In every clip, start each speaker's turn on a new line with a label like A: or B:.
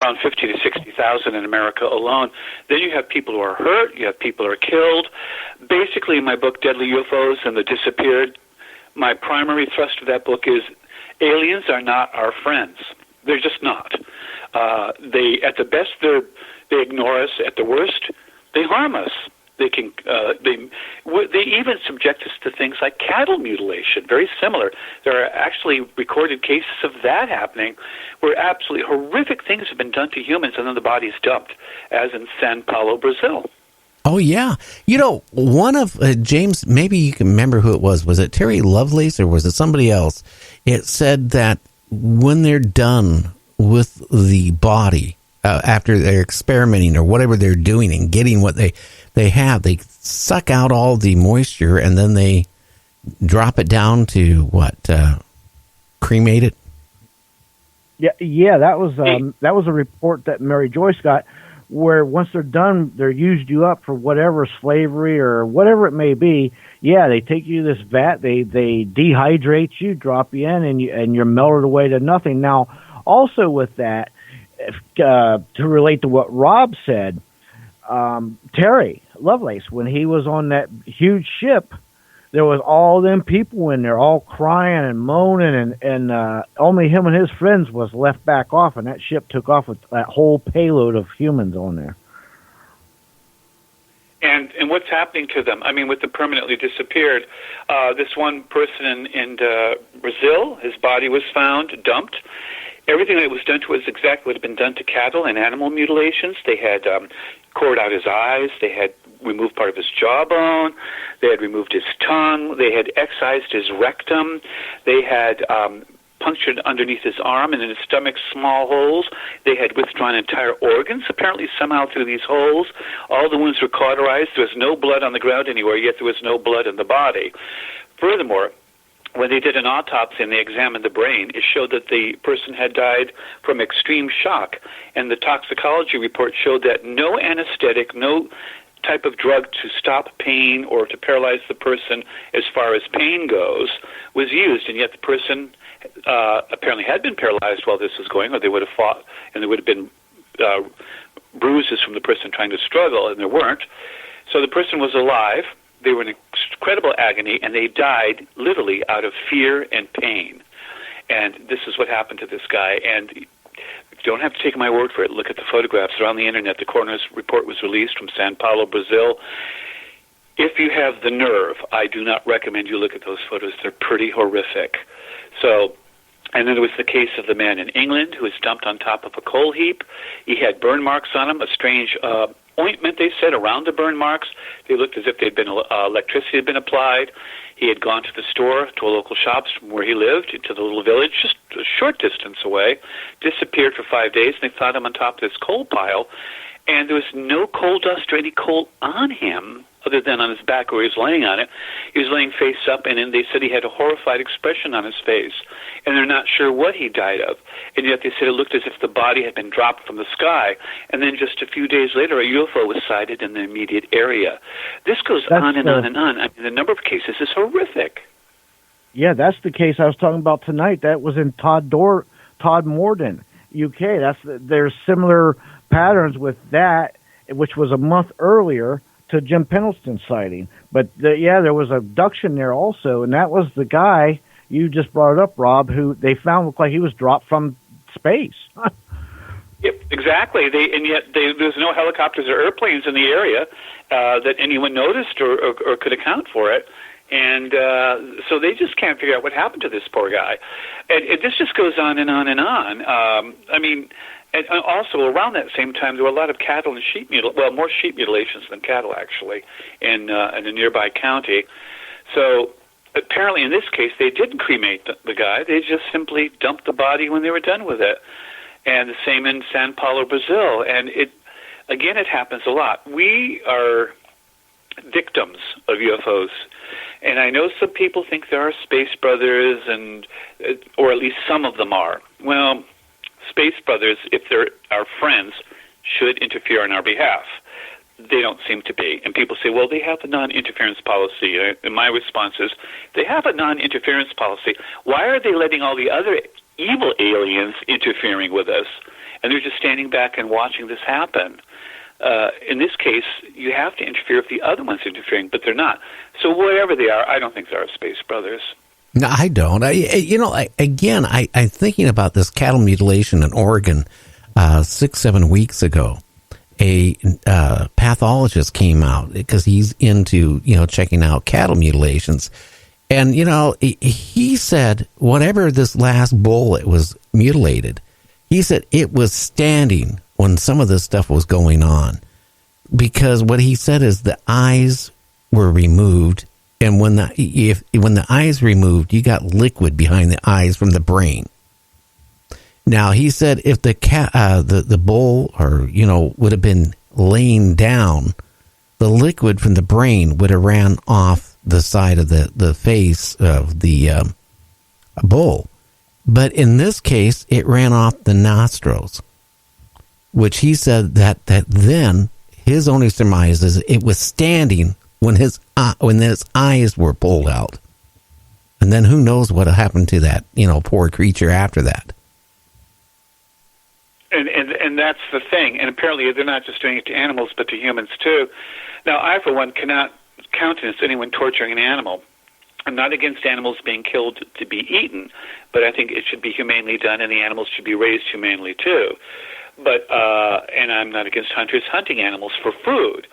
A: around 50 to 60,000 in America alone. Then you have people who are hurt, you have people who are killed. Basically, in my book, Deadly UFOs and the Disappeared, my primary thrust of that book is aliens are not our friends. They're just not. At the best, they ignore us. At the worst, they harm us. They even subject us to things like cattle mutilation, very similar. There are actually recorded cases of that happening where absolutely horrific things have been done to humans and then the body's dumped, as in São Paulo, Brazil.
B: Oh, yeah. One of James, maybe you can remember who it was. Was it Terry Lovelace or was it somebody else? It said that when they're done with the body, after they're experimenting or whatever they're doing and getting what they have, they suck out all the moisture and then they drop it down to cremate it?
C: Yeah, that was a report that Mary Joyce got, where once they're done, they're used you up for whatever slavery or whatever it may be. Yeah, they take you to this vat, they dehydrate you, drop you in, and you're melted away to nothing. Now, also with that, to relate to what Rob said, Terry Lovelace, when he was on that huge ship, there was all them people in there all crying and moaning, and only him and his friends was left back off, and that ship took off with that whole payload of humans on there.
A: And what's happening to them? I mean, with the permanently disappeared, this one person in Brazil, his body was found, dumped. Everything that was done to it is exactly what had been done to cattle and animal mutilations. They had cored out his eyes. They had removed part of his jawbone. They had removed his tongue. They had excised his rectum. They had punctured underneath his arm and in his stomach small holes. They had withdrawn entire organs, apparently somehow through these holes. All the wounds were cauterized. There was no blood on the ground anywhere, yet there was no blood in the body. Furthermore, when they did an autopsy and they examined the brain, it showed that the person had died from extreme shock. And the toxicology report showed that no anesthetic, no type of drug to stop pain or to paralyze the person as far as pain goes was used. And yet the person apparently had been paralyzed while this was going, or they would have fought, and there would have been bruises from the person trying to struggle, and there weren't. So the person was alive. They were in incredible agony, and they died literally out of fear and pain. And this is what happened to this guy. And you don't have to take my word for it. Look at the photographs. They're on the Internet. The coroner's report was released from São Paulo, Brazil. If you have the nerve, I do not recommend you look at those photos. They're pretty horrific. So, and then there was the case of the man in England who was dumped on top of a coal heap. He had burn marks on him, a strange ointment, they said, around the burn marks. They looked as if they'd been electricity had been applied. He had gone to the store, to a local shop from where he lived, into the little village, just a short distance away, disappeared for 5 days, and they found him on top of this coal pile. And there was no coal dust or any coal on him, other than on his back where he was laying on it. He was laying face up, and then they said he had a horrified expression on his face, and they're not sure what he died of. And yet they said it looked as if the body had been dropped from the sky, and then just a few days later, a UFO was sighted in the immediate area. This goes on and on and on. I mean, the number of cases is horrific.
C: Yeah, that's the case I was talking about tonight. That was in Todmorden, UK. There's similar patterns with that, which was a month earlier to Jim Pendleton's sighting. But there was abduction there also, and that was the guy you just brought it up, Rob, who they found looked like he was dropped from space.
A: Yep, exactly. And yet there's no helicopters or airplanes in the area that anyone noticed or could account for it. And so they just can't figure out what happened to this poor guy. And this just goes on and on and on. I mean, and also around that same time, there were a lot of cattle and sheep more sheep mutilations than cattle, actually, in a nearby county. So apparently in this case, they didn't cremate the guy. They just simply dumped the body when they were done with it. And the same in São Paulo, Brazil. And it happens a lot. We are victims of UFOs. And I know some people think there are space brothers, or at least some of them are. Well, space brothers, if they're our friends, should interfere on our behalf. They don't seem to be. And people say, well, they have a non-interference policy. And my response is, they have a non-interference policy. Why are they letting all the other evil aliens interfering with us? and they're just standing back and watching this happen. In this case, you have to interfere if the other one's interfering, but they're not. So whatever they are, I don't think they're Space Brothers.
B: No, I don't. I'm thinking about this cattle mutilation in Oregon 6-7 weeks ago. A pathologist came out because he's into, checking out cattle mutilations. And, he said whatever this last bull that was mutilated, he said it was standing when some of this stuff was going on. Because what he said is the eyes were removed. And when the eyes removed, you got liquid behind the eyes from the brain. Now, he said if the bull would have been laying down, the liquid from the brain would have ran off the side of the face of the bull. But in this case, it ran off the nostrils, which he said that then his only surmise is it was standing when his eyes were pulled out. And then who knows what happened to that, poor creature after that.
A: And that's the thing. And apparently they're not just doing it to animals, but to humans too. Now, I, for one, cannot countenance anyone torturing an animal. I'm not against animals being killed to be eaten, but I think it should be humanely done, and the animals should be raised humanely too. But and I'm not against hunters hunting animals for food.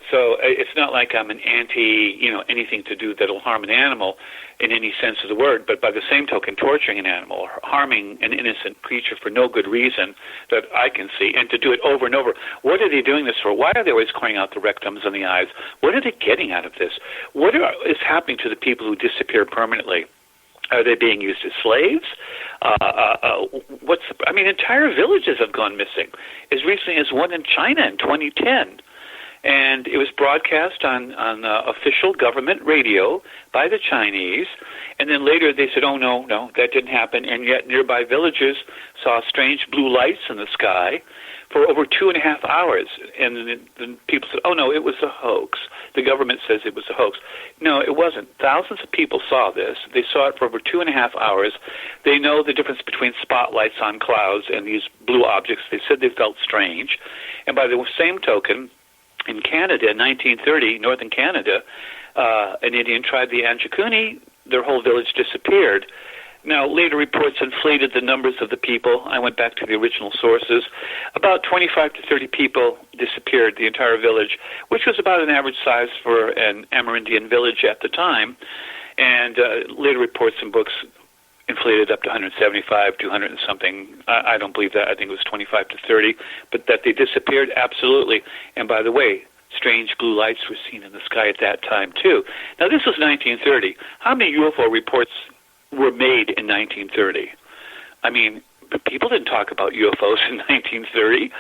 A: So it's not like I'm an anti, anything to do that'll harm an animal in any sense of the word. But by the same token, torturing an animal, or harming an innocent creature for no good reason that I can see, and to do it over and over. What are they doing this for? Why are they always clearing out the rectums and the eyes? What are they getting out of this? What is happening to the people who disappear permanently? Are they being used as slaves? Entire villages have gone missing. As recently as one in China in 2010. And it was broadcast on official government radio by the Chinese. And then later they said, oh, no, that didn't happen. And yet nearby villages saw strange blue lights in the sky for over 2.5 hours. And then people said, oh, no, it was a hoax. The government says it was a hoax. No, it wasn't. Thousands of people saw this. They saw it for over 2.5 hours. They know the difference between spotlights on clouds and these blue objects. They said they felt strange. And by the same token, in Canada, in 1930, northern Canada, an Indian tribe, the Anjikuni, their whole village disappeared. Now, later reports inflated the numbers of the people. I went back to the original sources. About 25 to 30 people disappeared, the entire village, which was about an average size for an Amerindian village at the time. And later reports and books inflated up to 175, 200 and something. I don't believe that. I think it was 25 to 30. But that they disappeared, absolutely. And by the way, strange blue lights were seen in the sky at that time, too. Now, this was 1930. How many UFO reports were made in 1930? I mean, people didn't talk about UFOs in 1930.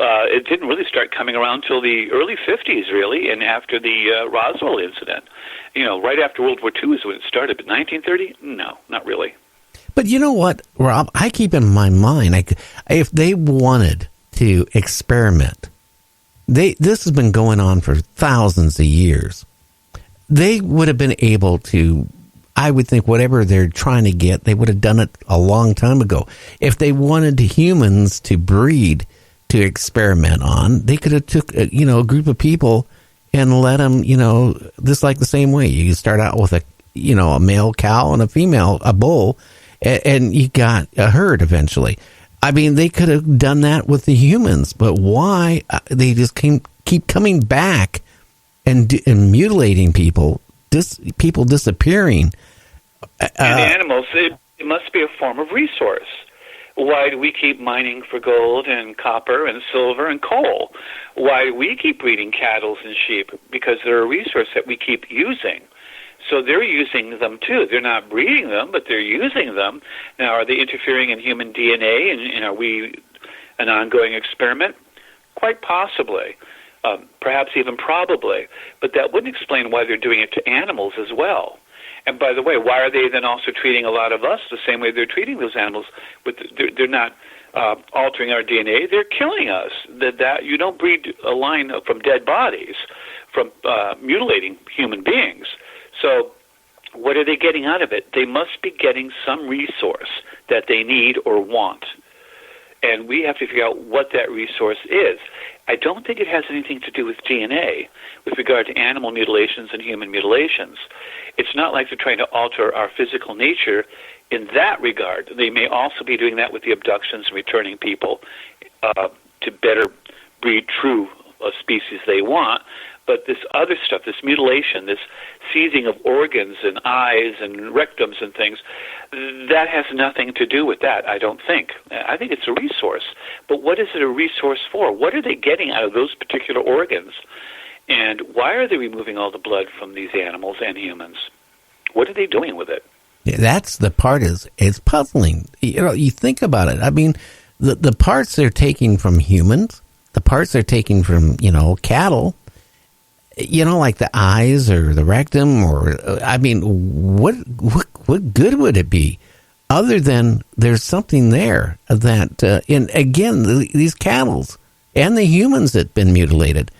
A: It didn't really start coming around till the early 50s, really, and after the Roswell incident. Right after World War II is when it started. But 1930? No, not really.
B: But you know what, Rob? I keep in my mind, if they wanted to experiment, this has been going on for thousands of years. They would have been able to, I would think, whatever they're trying to get, they would have done it a long time ago. If they wanted humans to breed, to experiment on, they could have took a group of people and let them, this like the same way. You start out with a male cow and a bull, and you got a herd eventually. I mean, they could have done that with the humans, but why they just keep coming back and mutilating people, people disappearing?
A: And the animals, it must be a form of resource. Why do we keep mining for gold and copper and silver and coal? Why do we keep breeding cattle and sheep? Because they're a resource that we keep using. So they're using them, too. They're not breeding them, but they're using them. Now, are they interfering in human DNA, and are we an ongoing experiment? Quite possibly. Perhaps even probably. But that wouldn't explain why they're doing it to animals as well. And by the way, why are they then also treating a lot of us the same way they're treating those animals? They're not altering our DNA. They're killing us. That you don't breed a line from dead bodies, from mutilating human beings. So what are they getting out of it? They must be getting some resource that they need or want. and we have to figure out what that resource is. I don't think it has anything to do with DNA with regard to animal mutilations and human mutilations. It's not like they're trying to alter our physical nature in that regard. They may also be doing that with the abductions and returning people to better breed true species they want. But this other stuff, this mutilation, this seizing of organs and eyes and rectums and things, that has nothing to do with that, I don't think. I think it's a resource. But what is it a resource for? What are they getting out of those particular organs? And why are they removing all the blood from these animals and humans? What are they doing with it?
B: Yeah, that's the part is puzzling. You think about it. I mean, the parts they're taking from humans, the parts they're taking from, cattle, like the eyes or the rectum, or I mean, what good would it be, other than there's something there that, and again, these cattle and the humans that've been mutilated.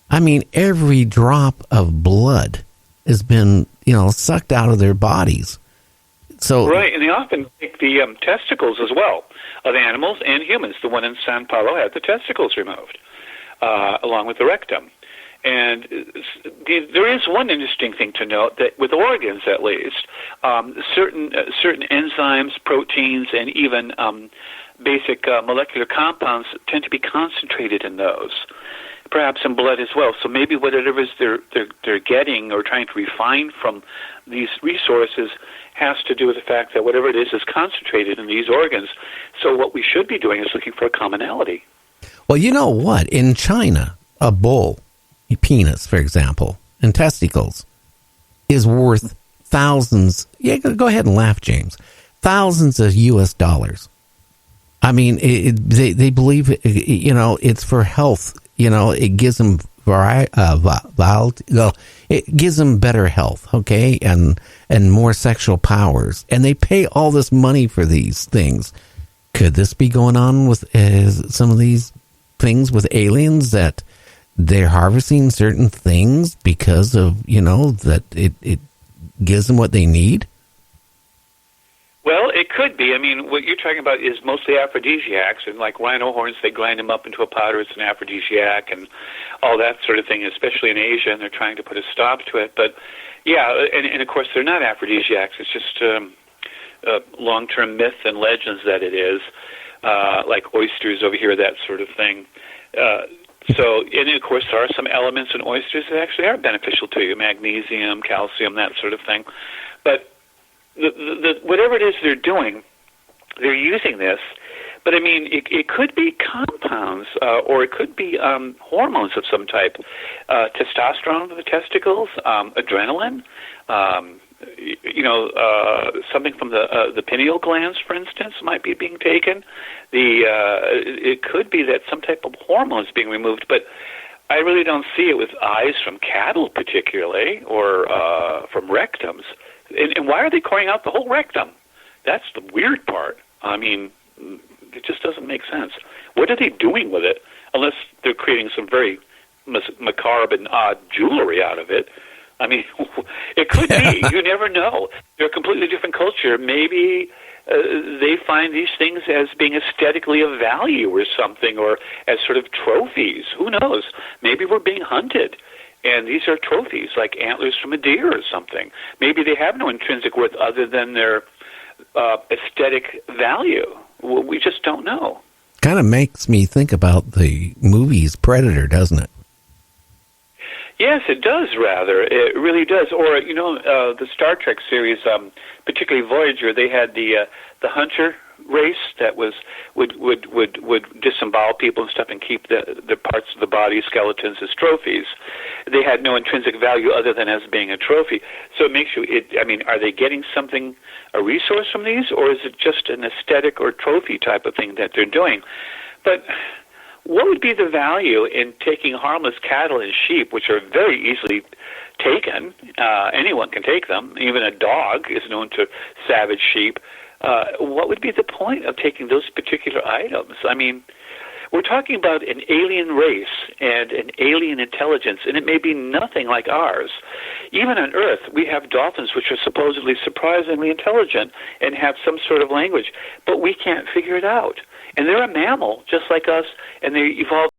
B: I mean, every drop of blood has been, sucked out of their bodies. So
A: right, and they often take the testicles as well of animals and humans. The one in Sao Paulo had the testicles removed, along with the rectum. And there is one interesting thing to note, that with organs at least, certain enzymes, proteins, and even basic molecular compounds tend to be concentrated in those, perhaps in blood as well. So maybe whatever it is they're getting or trying to refine from these resources has to do with the fact that whatever it is concentrated in these organs. So what we should be doing is looking for a commonality.
B: Well, you know what? In China, a bull, a penis, for example, and testicles is worth thousands. Yeah, go ahead and laugh, James. Thousands of U.S. dollars. I mean, they believe, it's for health. It gives them it gives them better health, okay, and more sexual powers, and they pay all this money for these things. Could this be going on with some of these things with aliens, that they're harvesting certain things because of that it gives them what they need?
A: Well, it could be. I mean, what you're talking about is mostly aphrodisiacs, and like rhino horns, they grind them up into a powder. It's an aphrodisiac, and all that sort of thing, especially in Asia, and they're trying to put a stop to it. But, yeah, and of course, they're not aphrodisiacs. It's just long-term myth and legends that it is, like oysters over here, that sort of thing. And of course, there are some elements in oysters that actually are beneficial to you, magnesium, calcium, that sort of thing. But whatever it is they're doing, they're using this. But, I mean, it could be compounds, or it could be hormones of some type. Testosterone for the testicles, adrenaline, something from the pineal glands, for instance, might be being taken. It could be that some type of hormone is being removed, but I really don't see it with eyes from cattle particularly, or from rectums. And why are they clearing out the whole rectum? That's the weird part. I mean, it just doesn't make sense. What are they doing with it? Unless they're creating some very macabre and odd jewelry out of it. I mean, it could be. You never know. They're a completely different culture. Maybe they find these things as being aesthetically of value or something, or as sort of trophies. Who knows? Maybe we're being hunted, and these are trophies, like antlers from a deer or something. Maybe they have no intrinsic worth other than their aesthetic value. We just don't know.
B: Kind of makes me think about the movies Predator, doesn't it?
A: Yes, it does, rather. It really does. Or, the Star Trek series, particularly Voyager, they had the hunter race that would disembowel people and stuff and keep the parts of the body, skeletons, as trophies. They had no intrinsic value other than as being a trophy. So it makes you, are they getting something, a resource from these, or is it just an aesthetic or trophy type of thing that they're doing? But what would be the value in taking harmless cattle and sheep, which are very easily taken? Anyone can take them. Even a dog is known to savage sheep. What would be the point of taking those particular items? I mean, We're talking about an alien race and an alien intelligence, and it may be nothing like ours. Even on Earth, we have dolphins which are supposedly surprisingly intelligent and have some sort of language, but we can't figure it out. And they're a mammal, just like us, and they evolved